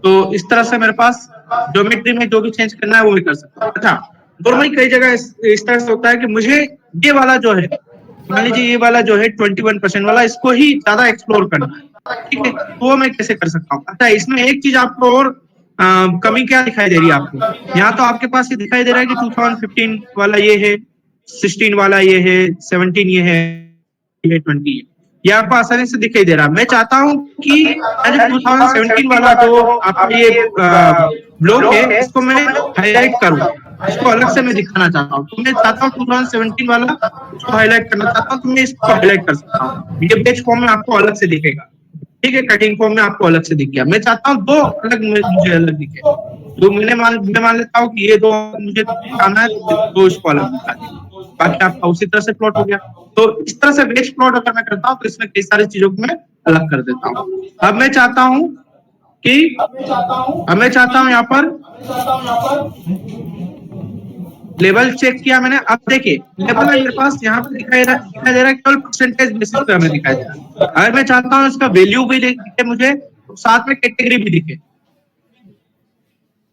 तो इस तरह से मेरे पास ज्योमेट्री में जो भी चेंज करना है वो भी कर सकता हूँ। अच्छा, नॉर्मली कई जगह इस तरह से होता है कि मुझे ये वाला जो है, मान लीजिए ये वाला जो है 21% वाला, इसको ही ज्यादा एक्सप्लोर करना है, ठीक है, तो वो मैं कैसे कर सकता हूँ? अच्छा, इसमें एक चीज आपको और कमी क्या दिखाई दे रही है आपको? यहाँ तो आपके पास ये दिखाई दे रहा है कि 2015 वाला ये है, 16 वाला ये है, 17 ये है, ये 20 है, ये आपको आसानी से दिखाई दे रहा है। मैं चाहता हूँ कि जो 2017 वाला जो आपका ये ब्लॉक है, इसको मैं हाईलाइट करूँ, इसको अलग से मैं दिखाना चाहता हूँ। तो मैं चाहता हूँ 2017 वाला इसको हाईलाइट करना चाहता हूँ, तो मैं इसको हाईलाइट कर सकता हूँ। ये पेज फॉर्म में आपको अलग से दिखेगा, ठीक है, कटिंग फॉर्म में आपको अलग से दिख गया। मैं चाहता हूँ दो अलग मुझे अलग दिखे, तो मैं मान लेता हूँ कि ये दो मुझे दिखाना है, तो इसको अलग दिखा देगा, बाकी आपका उसी तरह से प्लॉट हो गया। तो इस तरह से वेज प्लॉट अगर मैं करता हूँ तो इसमें कई सारी चीजों को मैं अलग कर देता हूँ। अब मैं चाहता हूँ यहाँ पर लेवल चेक किया मैंने। अब देखिए लेवल मेरे पास यहाँ पे दिखाई दे रहा है, केवल परसेंटेज बेसिस पे हमें दिखाई दे रहा है। अगर मैं चाहता हूँ इसका वैल्यू भी दिखे मुझे, तो साथ में कैटेगरी भी दिखे।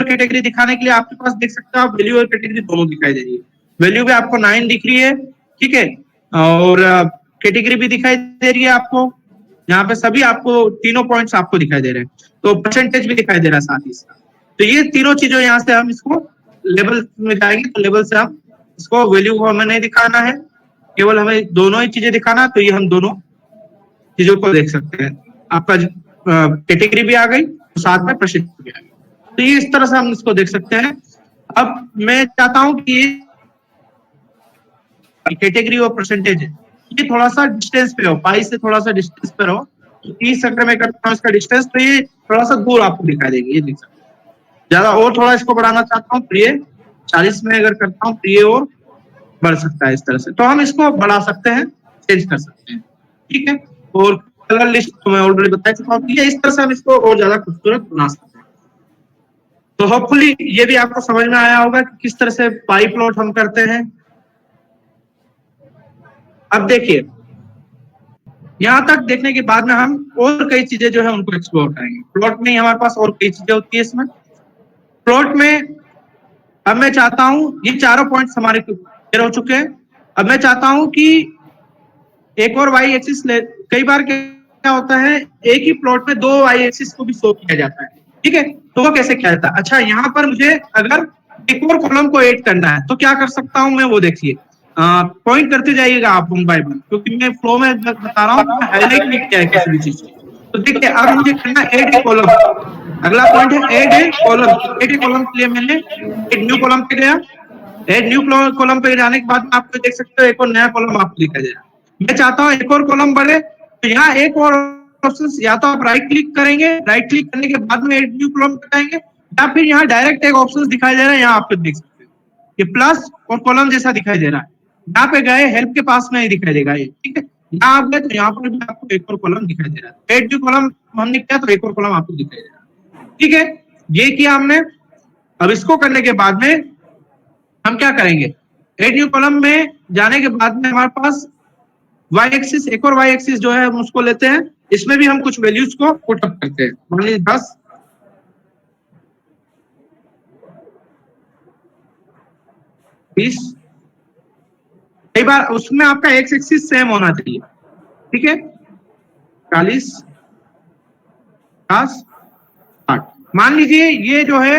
कैटेगरी दिखाने के लिए आपके पास देख सकते हो आप, वैल्यू और कैटेगरी दोनों दिखाई दे रही है। वैल्यू भी आपको 9 दिख रही है, ठीक है, और कैटेगरी भी दिखाई दे रही है आपको। यहाँ पे सभी आपको तीनों पॉइंट्स आपको दिखाई दे रहे हैं, तो परसेंटेज भी दिखाई दे रहा है साथ ही साथ। तो ये तीनों चीजों यहाँ से हम इसको लेवल में जाएंगे, तो लेवल से हम इसको वैल्यू को हमें नहीं दिखाना है, केवल हमें दोनों ही चीजें दिखाना है। तो ये हम दोनों चीजों को देख सकते हैं। आपका कैटेगरी भी आ गई, साथ में परसेंटेज भी आ गई। तो ये इस तरह से हम इसको देख सकते हैं। अब मैं चाहता हूं कि कैटेगरी और परसेंटेज ये थोड़ा सा डिस्टेंस पे हो, पाई से थोड़ा सा डिस्टेंस पे रहो। 30 अगर मैं करता हूँ इसका डिस्टेंस, तो ये थोड़ा सा दूर आपको दिखाई देगी, ये देख सकते हैं। ज्यादा और थोड़ा इसको बढ़ाना चाहता हूँ, तो ये 40 में अगर करता हूँ तो ये और बढ़ सकता है इस तरह से। तो हम इसको बढ़ा सकते हैं, चेंज कर सकते हैं, ठीक है। और कलर लिस्ट तो मैं ऑलरेडी बता चुका हूँ, इस तरह से हम इसको और ज्यादा खूबसूरत बना सकते हैं। तो होपफुली ये भी आपको समझ में आया होगा कि किस तरह से पाई प्लॉट हम करते हैं। अब देखिए यहां तक देखने के बाद में हम और कई चीजें जो है उनको एक्सप्लोर करेंगे। प्लॉट में हमारे पास और कई चीजें होती है इसमें। प्लॉट में अब मैं चाहता हूं, ये चारों पॉइंट्स हमारे क्लियर हो चुके हैं। अब मैं चाहता हूं कि एक और वाई एक्सिस कई बार क्या होता है, एक ही प्लॉट में दो वाई एक्सिस को भी शो किया जाता है, ठीक है, तो वो कैसे किया जाता है? अच्छा, यहाँ पर मुझे अगर एक और कॉलम को ऐड करना है तो क्या कर सकता हूं मैं, वो देखिए, पॉइंट करते जाइएगा आप वन बाय वन, क्योंकि मैं फ्लो में बता रहा हूँ, हाईलाइट नहीं किया है किसी भी चीज को। तो देखिए अब मुझे करना ऐड ए कॉलम, अगला पॉइंट है add a column. Add a column के लिए मैंने एक न्यू कॉलम पे गया। ऐड न्यू कॉलम पे जाने के बाद आप देख सकते हो एक और नया कॉलम आपको दिखाई दे रहा है। मैं चाहता हूँ एक और कॉलम बढ़े, तो यहाँ एक और ऑप्शन, या तो आप राइट क्लिक करेंगे, राइट क्लिक करने के बाद में ऐड न्यू कॉलम पे जाएंगे, या फिर यहाँ डायरेक्ट एक ऑप्शन दिखाई दे रहा है, यहाँ आप देख सकते हो ये प्लस और कॉलम जैसा दिखाई दे रहा है। यहाँ पे गए हेल्प के पास में ही दिखाई देगा ये, ठीक है। यहाँ आप गए तो यहाँ पर भी आपको एक और कॉलम दिखाई दे रहा है। ऐड न्यू कॉलम हमने किया तो एक और कॉलम आपको दिखाई दे रहा है, ठीक है, ये किया हमने। अब इसको करने के बाद में हम क्या करेंगे, ऐड न्यू कॉलम में जाने के बाद में हमारे पास वाई एक्सिस, एक और वाई एक्सिस जो है हम उसको लेते हैं। इसमें भी हम कुछ वैल्यूज को पुट अप करते हैं, मान लीजिए 10, 20, कई बार उसमें आपका एक्स एक्सिस सेम होना चाहिए, ठीक है, 40, 50, 60। मान लीजिए ये जो है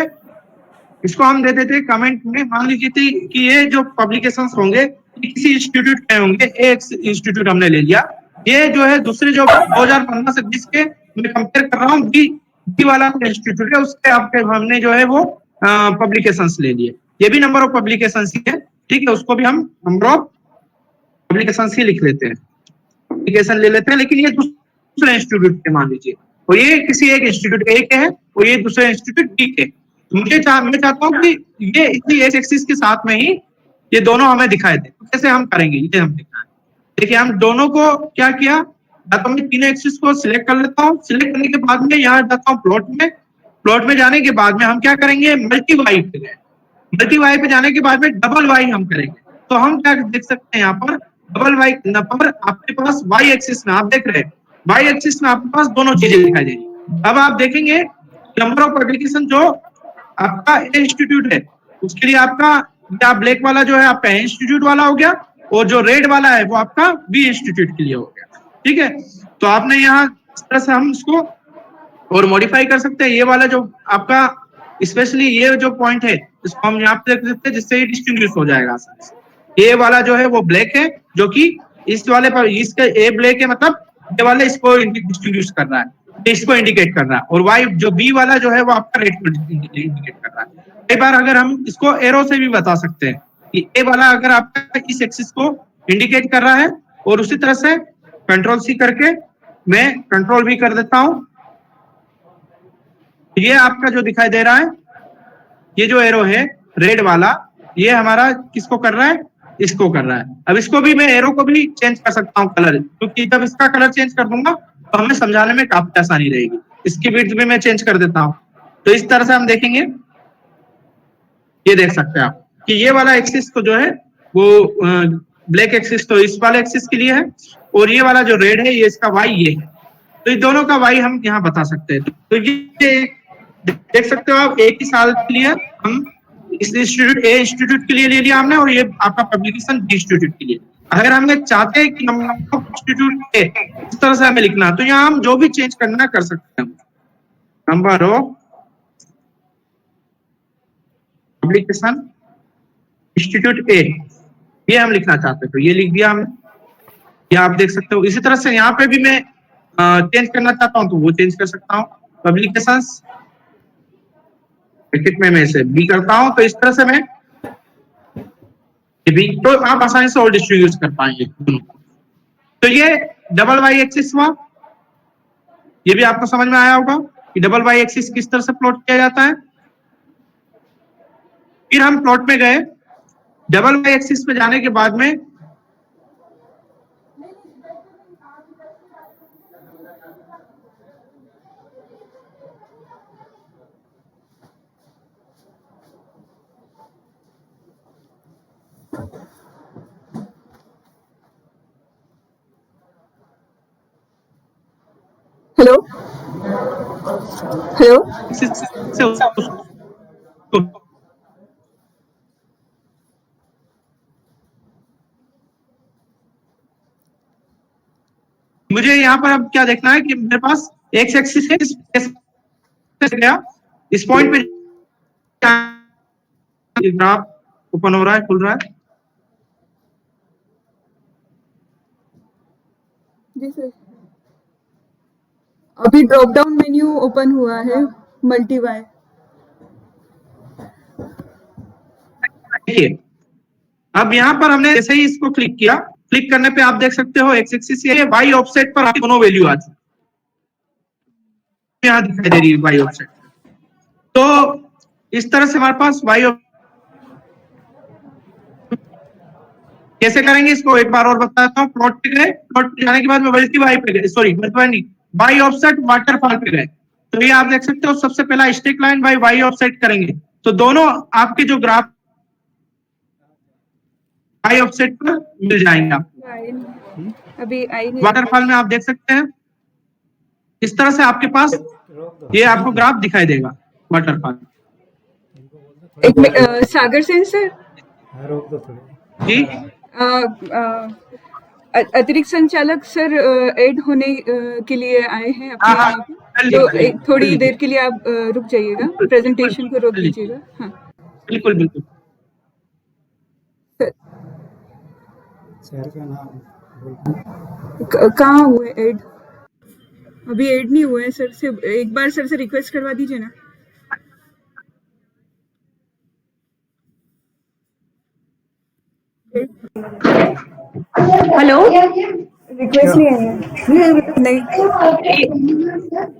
इसको हम दे देते कमेंट में, मान लीजिए कि ये जो पब्लिकेशंस होंगे किसी इंस्टीट्यूट में होंगे, एक इंस्टीट्यूट हमने ले लिया, ये जो है दूसरे जो 2015 से 20 के मैं कंपेयर कर रहा हूँ, बी वाला इंस्टीट्यूट है, उसके आपके हमने जो है वो पब्लिकेशंस ले लिए। ये भी नंबर ऑफ पब्लिकेशंस ही है, ठीक है, उसको भी हम नंबर ऑफ पब्लिकेशंस ही लिख लेते हैं, पब्लिकेशन ले लेते हैं। लेकिन ये दूसरे इंस्टीट्यूट के मान लीजिए, और ये किसी एक इंस्टीट्यूट ए के है और ये दूसरे इंस्टीट्यूट बी के। मैं चाहता हूँ कि ये इसी एक्स एक्सिस के साथ में ही ये दोनों हमें दिखाई दे। तो कैसे हम करेंगे ये हम देखना है। देखिए हम दोनों को क्या किया, या तो मैं तीनों एक्सिस को सिलेक्ट कर लेता हूँ, सिलेक्ट करने के बाद में यहाँ जाता हूँ प्लॉट में जाने के बाद में हम क्या करेंगे, मल्टी वाई पे गए। मल्टी वाई पे जाने के बाद में डबल वाई हम करेंगे। तो हम क्या देख सकते हैं यहाँ पर, डबल वाई पर आपके पास वाई एक्सिस में आप देख रहे हैं, वाई एक्सिस में आपके पास दोनों चीजें दिखाई दे रही। अब आप देखेंगे नंबर ऑफ पब्लिकेशन जो आपका ए इंस्टीट्यूट है उसके लिए आपका या ब्लैक वाला जो है आपका ए इंस्टीट्यूट वाला हो गया, और जो रेड वाला है वो आपका बी इंस्टीट्यूट के लिए हो गया। ठीक है, तो आपने यहाँ इस तरह से हम इसको और मॉडिफाई कर सकते हैं। ये वाला जो आपका स्पेशली ये जो पॉइंट है इसको हम यहाँ पे देख सकते हैं, जिससे ये डिस्टिंग्विश हो जाएगा। ये वाला जो है वो ब्लैक है, जो कि इस वाले पर इसका ए ब्लैक है, मतलब ये वाला इसको डिस्टिंग्विश कर रहा है, इसको इंडिकेट कर रहा है, और वाई जो बी वाला जो है वो आपका रेड को इंडिकेट कर रहा है। कई बार अगर हम इसको एरो से भी बता सकते हैं कि ए वाला अगर आपका इस एक्सिस को इंडिकेट कर रहा है, और उसी तरह से कंट्रोल सी करके मैं कंट्रोल भी कर देता हूं। ये आपका जो दिखाई दे रहा है, ये जो एरो है रेड वाला, ये हमारा किसको कर रहा है, इसको कर रहा है। अब इसको भी मैं एरो को भी चेंज कर सकता हूँ कलर, क्योंकि जब इसका कलर चेंज कर दूंगा तो हमें समझाने में काफी आसानी रहेगी। इसकी विड्थ भी मैं चेंज कर देता हूँ, तो इस तरह से हम देखेंगे। ये देख सकते हैं आप कि ये वाला एक्सिस तो जो है वो ब्लैक एक्सिस तो इस वाले एक्सिस के लिए है, और ये वाला जो रेड है ये इसका वाई ये है। तो इस दोनों का वाई हम यहाँ बता सकते हैं। तो ये देख सकते हो आप, एक ही साल के लिए हम इस इंस्टीट्यूट ए इंस्टीट्यूट के लिए ले लिया हमने, और ये आपका पब्लिकेशन बी इंस्टीट्यूट के लिए। अगर हमने चाहते हैं कि नंबर ऑफ इंस्टीट्यूट ए इस तरह से हमें लिखना, तो यहाँ हम जो भी चेंज करना कर सकते हैं। नंबर ऑफ पब्लिकेशन इंस्टीट्यूट ए ये हम लिखना चाहते हैं, तो ये लिख दिया हमने। ये आप देख सकते हो। इसी तरह से यहाँ पे भी मैं चेंज करना चाहता हूँ तो वो चेंज कर सकता हूँ। पब्लिकेशंस ब्रैकेट में मैं इसे बी करता हूं, तो इस तरह से मैं बी, तो आप आसानी से और डिस्ट्रीब्यूट कर पाएंगे। तो ये डबल वाई एक्सिस हुआ, ये भी आपको समझ में आया होगा कि डबल वाई एक्सिस किस तरह से प्लॉट किया जाता है। फिर हम प्लॉट में गए, डबल वाई एक्सिस पे जाने के बाद में हेलो हेलो मुझे यहाँ पर अब क्या देखना है कि मेरे पास एक्स एक्सिस है, गया इस पॉइंट पे ग्राफ ओपन हो रहा है, खुल रहा है। जी सर, अभी ड्रॉप डाउन मेन्यू ओपन हुआ है मल्टीवाई। देखिए अब यहाँ पर हमने जैसे ही इसको क्लिक किया, क्लिक करने पे आप देख सकते हो एक्स एक्सिस ये वाई ऑफसेट पर आपकी दोनों वैल्यू आ चुकी यहाँ दिखाई दे रही है वाई ऑफसेट। तो इस तरह से हमारे पास वाई कैसे करेंगे इसको एक बार और बताता हूँ। प्लॉट पे गए, प्लॉट पे जाने के बाद में मल्टीवाई पे गए, सॉरी मल्टीवाई नहीं, वाई ऑफसेट वाटरफॉल पे गए। तो ये आप देख सकते हो सबसे पहला stick line by Y offset करेंगे, तो दोनों आपके जो ग्राफ वाई ऑफसेट पर मिल जाएंगे आपको। अभी आई नहीं। वाटरफॉल में आप देख सकते हैं इस तरह से आपके पास ये आपको ग्राफ दिखाई देगा वाटरफॉल। एक सागर सेन सर जी अतिरिक्त संचालक सर ऐड होने के लिए आए हैं अपने यहाँ पे, तो थोड़ी देर के लिए आप रुक जाइएगा, प्रेजेंटेशन को रोक दीजिएगा। हाँ बिल्कुल बिल्कुल सर का नाम कहाँ हुए ऐड? अभी ऐड नहीं हुए हैं सर से, एक बार सर से रिक्वेस्ट करवा दीजिए ना। हेलो, रिक्वेस्ट नहीं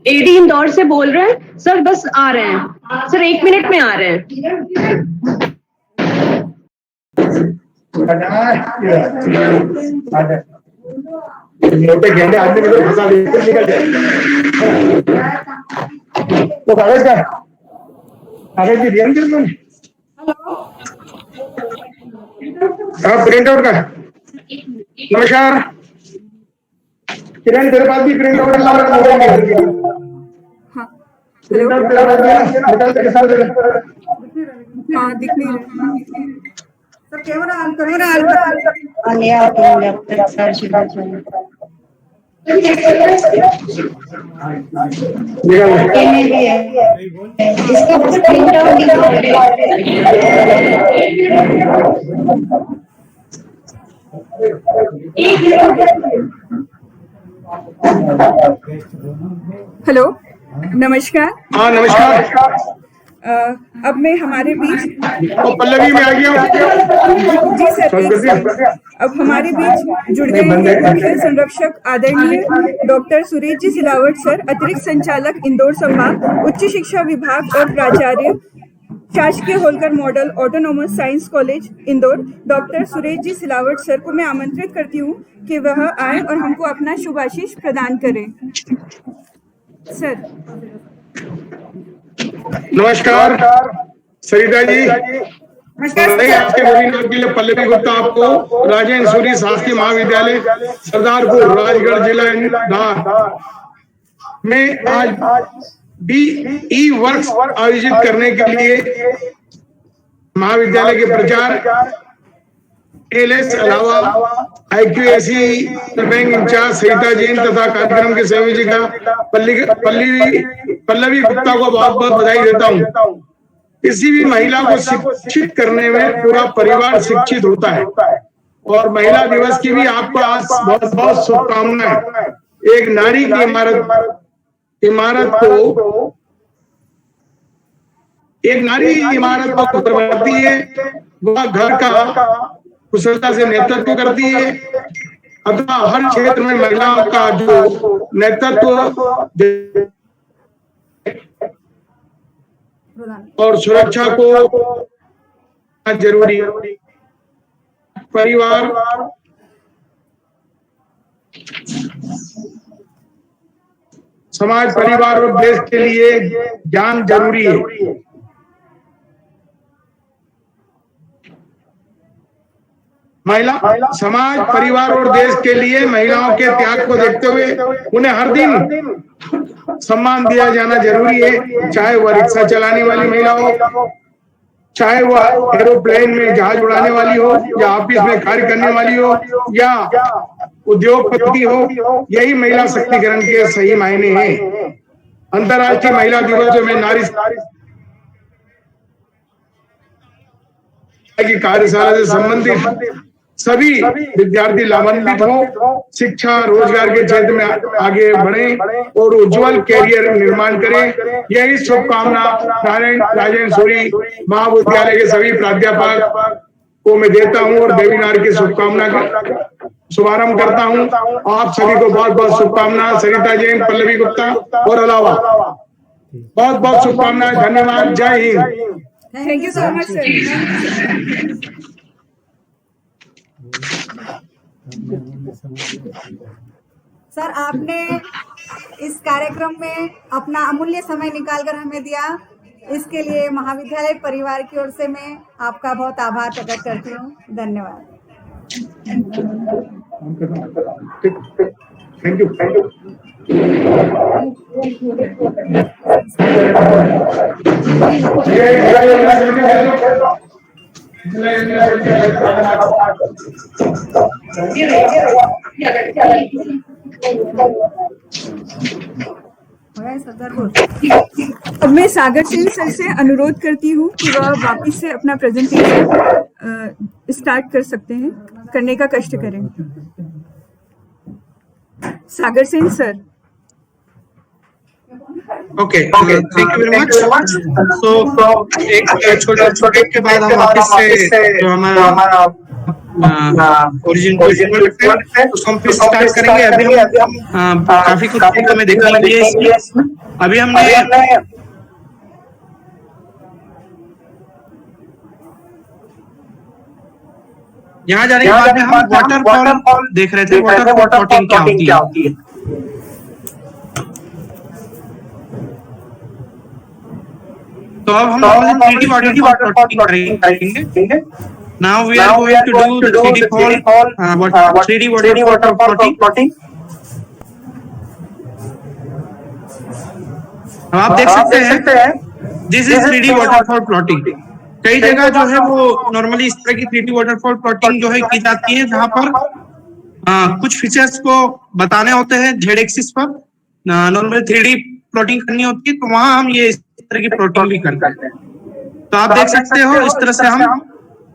एडी इंदौर से बोल रहे हैं सर, बस आ रहे हैं सर, 1 मिनट में आ रहे हैं। गेंडे आदमी को फंसा लेकर निकल जाए तो कागज का कागज की रियल कर प्रिंट आउट का। नमस्कार किरण, तेरे पास भी प्रिंट आउट हाँ हेलो, निकल के साथ हाँ दिख नहीं रहा। सर कैमरा ऑन कर इसका प्रिंट हेलो, नमस्कार। हाँ नमस्कार। अब मैं हमारे बीच तो पल्लवी में आ गया। जी सर, एक सेकंड। अब हमारे बीच जुड़ गए हैं मुख्य संरक्षक आदरणीय डॉक्टर सुरेश जी सिलावट सर, अतिरिक्त संचालक इंदौर संभाग उच्च शिक्षा विभाग और प्राचार्य शासकीय Holkar model autonomous science college Indore. Doctor Suresh ji Silawat sir को मैं आमंत्रित करती हूँ कि वह आए और हमको अपना शुभ आशीष प्रदान करें। सर नमस्कार सरिता जी। आज के वेबिनार के लिए पल्लवी गुप्ता आपको राजेंद्र सूरी शासकीय महाविद्यालय सरदारपुर राजगढ़ जिला इंदौर में आज BE वर्क्स आयोजित करने के लिए महाविद्यालय के प्रचार एलएस अलावा IQAC बैंक इंचार्ज सरिता जैन तथा कार्यक्रम के संयोजिका पल्लवी गुप्ता को बहुत बहुत बधाई देता हूँ। किसी भी महिला को शिक्षित करने में पूरा परिवार शिक्षित होता है और महिला दिवस की भी आपको आज बहुत बहुत शुभकामनाएं। एक नारी की इमारत को एक नारी इमारत को करवाती है, वह घर का कुशलता से नेतृत्व करती है। अतः हर क्षेत्र में महिलाओं का जो नेतृत्व और सुरक्षा को जरूरी है। परिवार समाज परिवार और देश के लिए ज्ञान जरूरी है। महिला समाज परिवार और देश के लिए महिलाओं के त्याग को देखते हुए उन्हें हर दिन सम्मान दिया जाना जरूरी है। चाहे वह रिक्शा चलाने वाली महिला हो, चाहे वह एरोप्लेन में जहाज उड़ाने वाली हो, या ऑफिस में कार्य करने वाली हो, या उद्योगपति हो, यही महिला शक्तिकरण के सही मायने हैं। अंतर्राष्ट्रीय महिला दिवस में नारी की कार्यशाला से संबंधित सभी विद्यार्थी लाभान्वित हो, शिक्षा रोजगार के क्षेत्र में आगे बढ़े और उज्जवल कैरियर निर्माण करें। यही शुभकामना राजेंद्र सूरी महाविद्यालय के सभी प्राध्यापक को मैं देता हूं और वेबिनार की शुभकामना का शुभारंभ करता हूं। आप सभी को बहुत बहुत शुभकामना। सरिता जैन, पल्लवी गुप्ता और अलावा बहुत बहुत शुभकामनाएं। धन्यवाद। जय Hind. Thank you so much sir. Sir आपने इस कार्यक्रम में अपना अमूल्य समय निकालकर हमें दिया, इसके लिए महाविद्यालय परिवार की ओर से मैं आपका बहुत आभार प्रकट करती हूँ। धन्यवाद। Thank you. अब मैं सागर सिंह सर से अनुरोध करती हूँ कि वह वापस से अपना प्रेजेंटेशन स्टार्ट कर सकते हैं, करने का कष्ट करें। Sagar Singh sir. Okay, thank you very much. So एक छोटे के बाद हम वापस से जो हमारा ओरिजिन उसको हम फिर स्टार्ट करेंगे। अभी हम काफी कुछ हमें देखने लगी है इसमें। अभी हमने यहाँ जाने के बाद में हम वाटरफॉल देख रहे थे। वाटरफॉल प्लॉटिंग क्या होती है। तो अब हम 3D waterfall plotting करेंगे। Now we are going to do the 3D waterfall plotting. अब आप देख सकते हैं this is 3D waterfall plotting. कई जगह जो है वो नॉर्मली इस तरह की 3D वाटरफॉल प्लॉटिंग जो है की जाती है, जहां पर कुछ फीचर्स को बताने होते हैं जेड एक्सिस पर, नॉर्मली 3D प्लॉटिंग करनी होती है, तो वहां हम ये इस तरह की प्लॉटिंग भी करते हैं। तो आप देख सकते हो इस तरह से हम,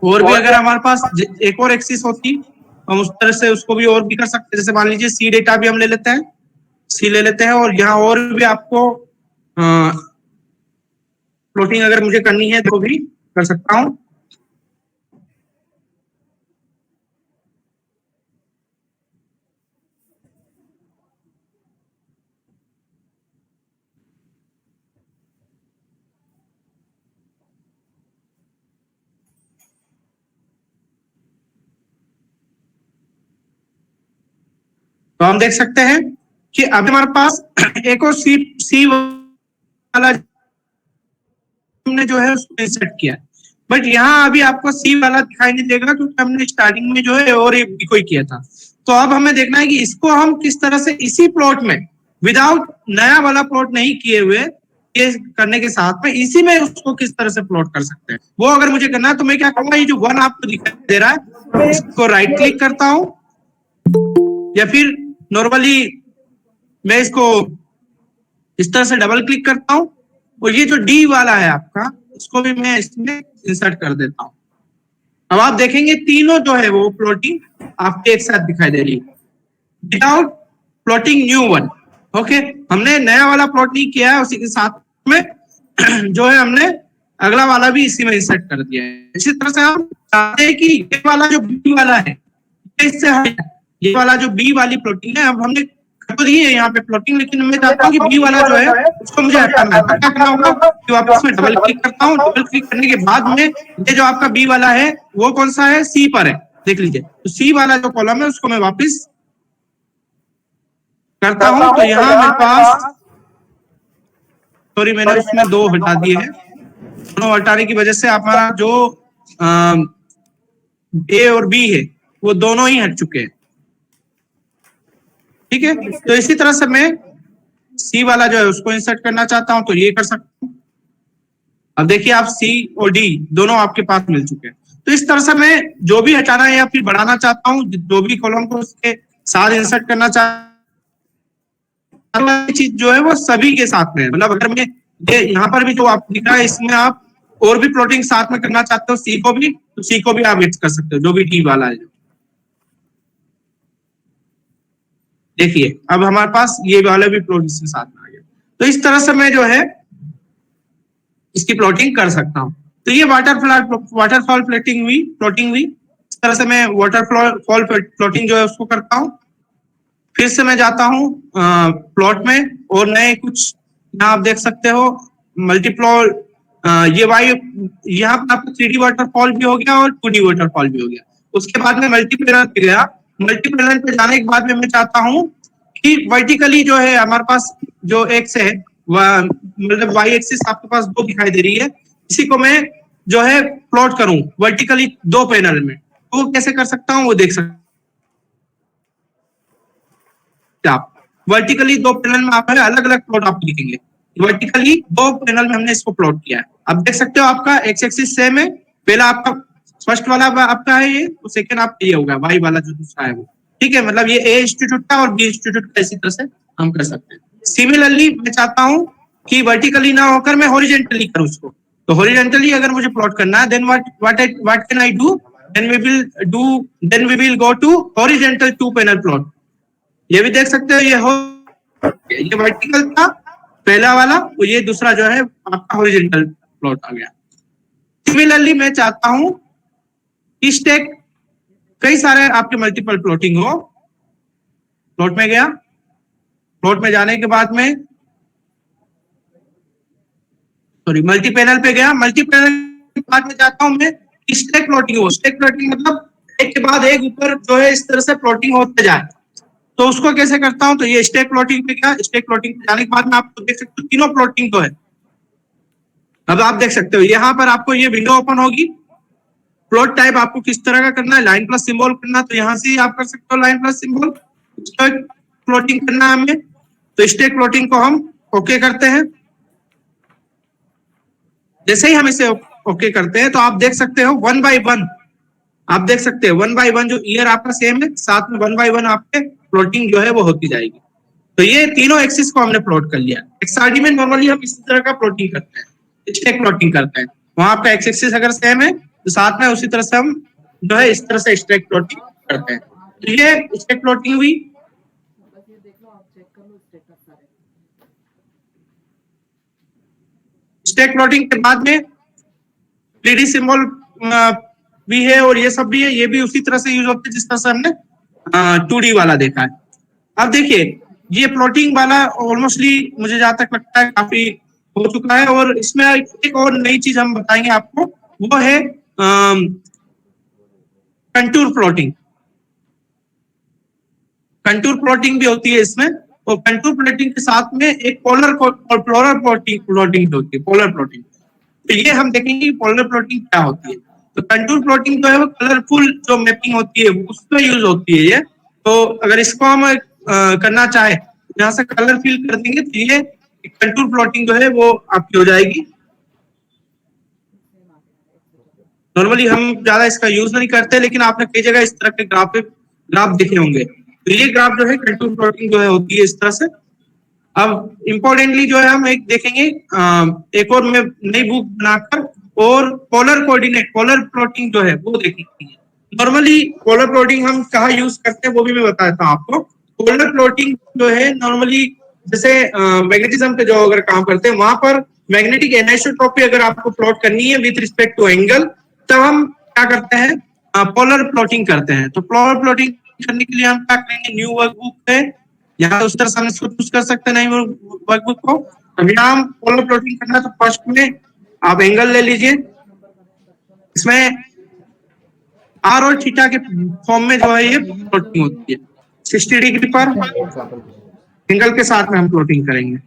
और भी अगर हमारे पास एक और एक्सिस होती हम उस तरह से उसको भी और भी कर सकते हैं। जैसे मान लीजिए सी डेटा भी हम ले लेते हैं, सी ले लेते हैं, और यहाँ और भी आपको प्लॉटिंग अगर मुझे करनी है तो भी कर सकता हूँ। तो हम देख सकते हैं कि अब हमारे पास एक और सी वाला हमने जो है उसको इंसर्ट किया, बट यहाँ अभी आपको सी वाला दिखाई नहीं देगा क्योंकि हमने स्टार्टिंग में जो है और एक भी कोई किया था। तो अब हमें देखना है कि इसको हम किस तरह से इसी प्लॉट में विदाउट नया वाला प्लॉट नहीं किए हुए, ये करने के साथ में इसी में उसको किस तरह से प्लॉट कर सकते हैं। वो अगर मुझे करना है तो मैं क्या करूंगा, ये जो 1 आपको दिखाई दे रहा है इसको राइट क्लिक करता हूं, या फिर नॉर्मली मैं इसको इस तरह से डबल क्लिक करता हूं, और ये जो डी वाला है आपका इसको भी मैं इसमें इंसर्ट कर देता हूं। अब आप देखेंगे तीनों जो है वो प्लॉटिंग आपके एक साथ दिखाई दे रही है without plotting new one. Okay, हमने नया वाला प्लॉट नहीं किया है, उसी के साथ में जो है हमने अगला वाला भी इसी में इंसर्ट कर दिया है। इसी तरह से हम चाहते हैं कि ये वाला जो बी वाला है इससे ये वाला जो बी वाली प्लॉटिंग है, अब हमने कर दी है यहाँ पे प्लॉटिंग, लेकिन मैं चाहता हूँ कि बी वाला जो है उसको मुझे हटाना है। क्या करना होगा कि वापस में डबल क्लिक करता हूँ, डबल क्लिक करने के बाद में ये जो आपका बी वाला है वो कौन सा है, सी पर है, देख लीजिए। तो सी वाला जो कॉलम है उसको मैं वापस करता हूं, तो यहाँ मेरे पास, सॉरी मैंने उसमें 2 हटा दिए हैं, दोनों हटाने की वजह से हमारा जो ए और बी है वो दोनों ही हट चुके हैं। ठीक है, तो इसी तरह से मैं सी वाला जो है उसको इंसर्ट करना चाहता हूं तो ये कर सकता हूं। अब देखिए आप सी और डी दोनों आपके पास मिल चुके हैं। तो इस तरह से मैं जो भी हटाना है या फिर बढ़ाना चाहता हूँ, जो भी कॉलम को उसके साथ इंसर्ट करना चाहता चीज जो है वो सभी के साथ में, मतलब अगर मैं ये यहाँ पर भी जो आप दिख रहा है इसमें आप और भी प्लॉटिंग साथ में करना चाहते हो सी को भी, तो सी को भी आप एड कर सकते हो, जो भी डी वाला है। देखिए अब हमारे पास ये वाला भी प्लॉट इसके साथ में आ गया। तो इस तरह से मैं जो है इसकी प्लॉटिंग कर सकता हूँ। तो ये वाटरफॉल प्लॉटिंग हुई। इस तरह से मैं वाटरफॉल प्लॉटिंग जो है उसको करता हूँ। फिर से मैं जाता हूँ प्लॉट में और नए कुछ यहाँ आप देख सकते हो मल्टीप्लॉट, ये वाई यहाँ पर आपको 3D वाटरफॉल भी हो गया और 2D वाटरफॉल भी हो गया। उसके बाद में मल्टीप्लेनर पे गया। मल्टीप्लेनर पे जाने के बाद में मैं चाहता हूँ कि वर्टिकली जो है हमारे पास जो एक्स है मतलब वाई एक्सिस आपके पास 2 दिखाई दे रही है, इसी को मैं जो है प्लॉट करूं वर्टिकली 2 पैनल में। तो वो कैसे कर सकता हूं वो देख सकते आप। वर्टिकली 2 पैनल में आप अलग अलग प्लॉट आप दिखेंगे। वर्टिकली 2 पैनल में हमने इसको प्लॉट किया है। अब देख सकते हो आपका एक्स एक्सिस सेम है, पहला आपका फर्स्ट वाला आपका है ये, तो सेकंड आपका ये होगा वाई वाला जो दूसरा है वो। ठीक है, मतलब ये ए इंस्टीट्यूट का और बी इंस्टीट्यूट का, इसी तरह से हम कर सकते हैं। सिमिलरली मैं चाहता हूं कि वर्टिकली ना होकर मैं हॉरिजॉन्टली करूं उसको। तो हॉरिजॉन्टली अगर मुझे प्लॉट करना है, then what can I do, then we will go to horizontal 2 panel plot. ये भी देख सकते हो ये वर्टिकल था पहला वाला, और ये दूसरा जो है आपका हॉरिजॉन्टल प्लॉट आ गया। सिमिलरली मैं चाहता हूं कि स्टैक कई सारे आपके मल्टीपल प्लॉटिंग हो। प्लॉट में गया, प्लॉट में जाने के बाद में मल्टी पैनल पे गया। मल्टी पैनल के बाद में जाता हूं मैं स्टैक प्लॉटिंग हो। स्टैक प्लॉटिंग मतलब एक के बाद एक ऊपर जो है इस तरह से प्लॉटिंग होते जाए। तो उसको कैसे करता हूं, तो ये स्टैक प्लॉटिंग पे गया। स्टैक प्लॉटिंग पे जाने के बाद में आपको देख सकते हो तीनों प्लॉटिंग तो है। अब आप देख सकते हो यहाँ पर आपको ये विंडो ओपन होगी। प्लॉट टाइप आपको किस तरह का करना है, लाइन प्लस सिंबल करना, तो यहाँ से आप कर सकते हो लाइन प्लस सिंबल। प्लॉटिंग करना है हमें, तो स्टैक प्लॉटिंग को हम ओके करते हैं। जैसे ही हम इसे ओके करते हैं तो आप देख सकते हो 1 by 1, आप देख सकते हैं 1 by 1 जो ईयर आपका सेम है, साथ में 1 by 1 आपके प्लॉटिंग जो है वो होती जाएगी। तो ये तीनों एक्सिस को हमने प्लॉट कर लिया। XRD में नॉर्मली हम इसी तरह का प्लॉटिंग करते हैं, स्टैक प्लॉटिंग करते हैं। वहां आपका एक्स एक्सिस अगर सेम है तो साथ में उसी तरह से हम जो है इस तरह से स्टैक प्लॉटिंग करते हैं। तो ये स्टैक प्लॉटिंग हुई। स्टैक प्लॉटिंग के बाद में 3D सिंबल भी है और ये सब भी है, ये भी उसी तरह से यूज होते हैं जिस तरह से हमने 2D वाला देखा है। अब देखिए ये प्लॉटिंग वाला ऑलमोस्टली मुझे जहां तक लगता है काफी हो चुका है, और इसमें एक और नई चीज हम बताएंगे आपको, वो है कंटूर प्लॉटिंग। कंटूर प्लॉटिंग भी होती है इसमें, और कंटूर प्लॉटिंग के साथ में एक पोलर प्लॉटिंग होती है, पोलर प्लॉटिंग। तो ये हम देखेंगे पोलर प्लॉटिंग क्या होती है। तो कंटूर प्लॉटिंग जो है वो कलरफुल जो मैपिंग होती है उसमें यूज होती है ये। तो अगर इसको हम करना चाहे यहाँ से कलर फिल कर देंगे तो ये कंटूर प्लॉटिंग जो है वो आपकी हो जाएगी। नॉर्मली हम ज्यादा इसका यूज नहीं करते, लेकिन आपने कई जगह इस तरह के ग्राफ देखे होंगे। तो ये ग्राफ जो है कंटूर प्लॉटिंग जो है होती है इस तरह से। अब इम्पोर्टेंटली जो है हम एक देखेंगे एक और मैं नई बुक बनाकर और पोलर कोऑर्डिनेट पोलर प्लॉटिंग जो है वो देखेंगे। नॉर्मली पोलर प्लॉटिंग हम कहाँ यूज करते हैं वो भी मैं बताता हूँ आपको। पोलर प्लॉटिंग जो है नॉर्मली जैसे मैग्नेटिज्म पे जो अगर काम करते हैं वहां पर मैग्नेटिक एनिसोट्रॉपी अगर आपको प्लॉट करनी है विद रिस्पेक्ट टू एंगल, तब हम क्या करते हैं पोलर प्लॉटिंग करते हैं। तो पोलर प्लॉटिंग करने के लिए हम क्या करेंगे, न्यू वर्कबुक है यहाँ उस तरह से हम इसको चूज कर सकते हैं, नहीं वर्कबुक को। अब यहाँ हम पोलर प्लॉटिंग करना है तो फर्स्ट में आप एंगल ले लीजिए। इसमें आर और थीटा के फॉर्म में जो है ये प्लॉटिंग होती है। 60 डिग्री पर एंगल के साथ में हम प्लॉटिंग करेंगे।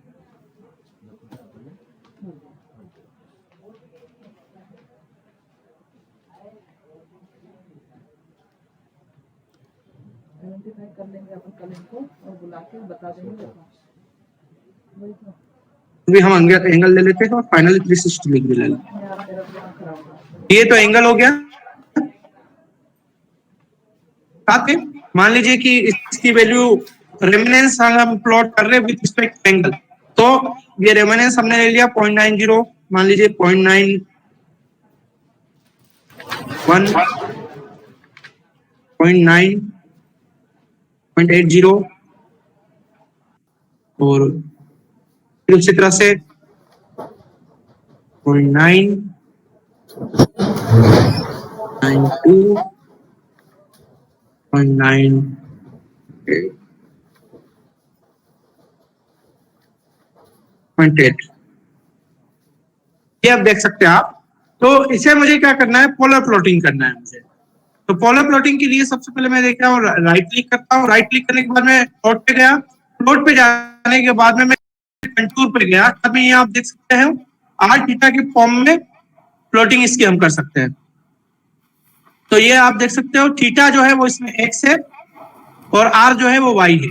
अभी हम एंगल ले लेते हैं और फाइनली 360 डिग्री ले लेते। ये तो एंगल हो गया। साथ में मान लीजिए कि इसकी वैल्यू रेमिनेंस हम प्लॉट कर रहे हैं विद रिस्पेक्ट टू एंगल, तो ये रेमिनेंस हमने ले लिया 0.90, मान लीजिए 0.91, 0.9, 0.80 और फिर उसी तरह से 0.9, 0.92, 0.9, 0.8। ये आप देख सकते हैं आप। तो इसे मुझे क्या करना है, पोलर प्लॉटिंग करना है मुझे। तो पोलर प्लॉटिंग के लिए सबसे पहले मैं देखता हूँ राइट क्लिक करता हूँ। राइट क्लिक करने के बाद मैं प्लॉट पे गया। प्लॉट पे जाने के बाद में मैं कंटूर पे गया। अभी यहाँ आप देख सकते हैं आर थीटा के फॉर्म में प्लॉटिंग इसकी हम कर सकते हैं। तो ये आप देख सकते हो थीटा जो है वो इसमें एक्स है और आर जो है वो वाई है।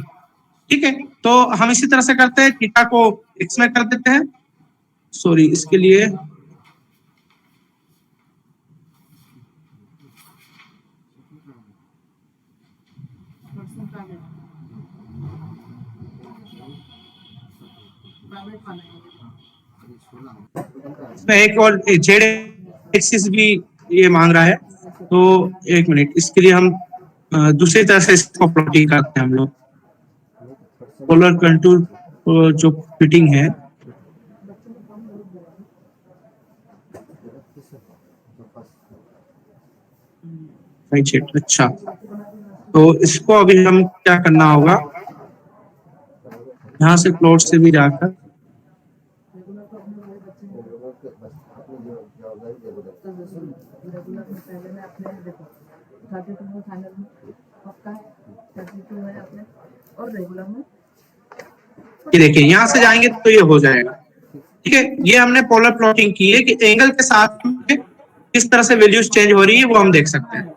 ठीक है, तो हम इसी तरह से करते हैं, थीटा को एक्स में कर देते हैं। सॉरी, इसके लिए एक और जेड एक्सिस भी ये मांग रहा है। तो एक मिनट, इसके लिए हम दूसरी तरह से इसको प्लॉटिंग करते हैं हम लोग। पोलर कंटूर जो फिटिंग है, अच्छा, तो इसको अभी हम क्या करना होगा, यहाँ से प्लॉट से भी जाकर ये देखिए यहाँ से जाएंगे तो ये हो जाएगा। ठीक है, ये हमने पोलर प्लॉटिंग की है कि एंगल के साथ में किस तरह से वैल्यूज चेंज हो रही है वो हम देख सकते हैं।